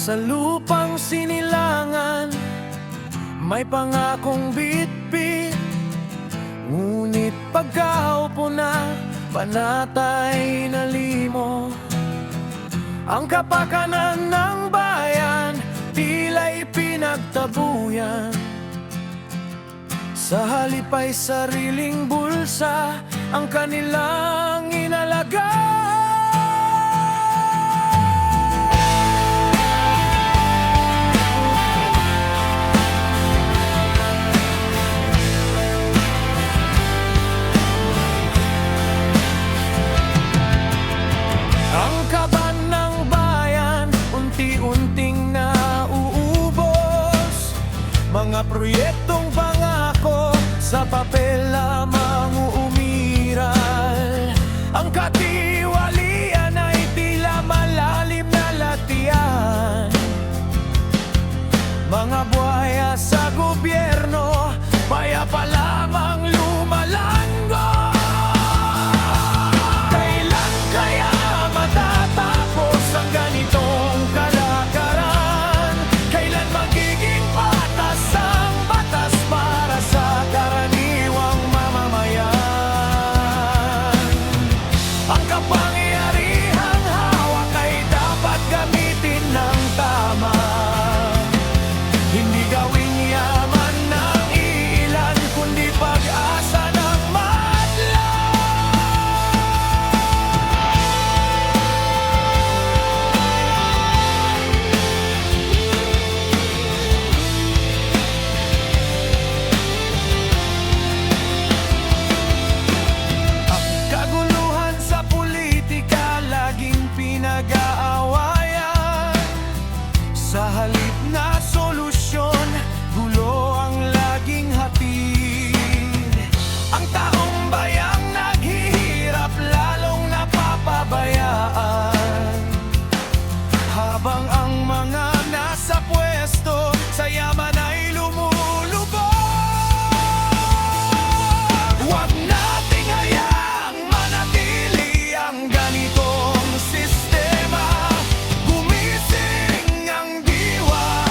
Sa lupang sinilangan, may pangakong bitbit. Ngunit pagkaupo na, panatay na limo. Ang kapakanan ng bayan, tila'y pinagtabuyan. Sa halip ay sariling bulsa ang kanilang inalagaan. Ang kaban ng bayan, unti-unting nauubos. Mga proyektong pangako, sa papel lamang umiral. Ang katiwalian ay tila malalim na latian. Mga buhaya sa gobyerno, payapa lamang lumalanggo. Kailan kaya matatapos ang ganitong kalakaran? Kailan magiging patas ang batas para sa karaniwang mamamayan? Ang kapangyarihang hawak ay dapat gamitin ng tama, hindi gawing yaman ng ilan, kundi pag-asa ng madla. Ang kaguluhan sa politika laging pinag-aawayan. Sa halip na solusyon, gulo ang laging hatid. Ang taong bayang naghihirap, lalong napapabayaan. Habang ang mga nasa pwesto, sa yaman ay lumulubog. Huwag nating hayaang manatili ang ganitong sistema. Gumising ang diwa,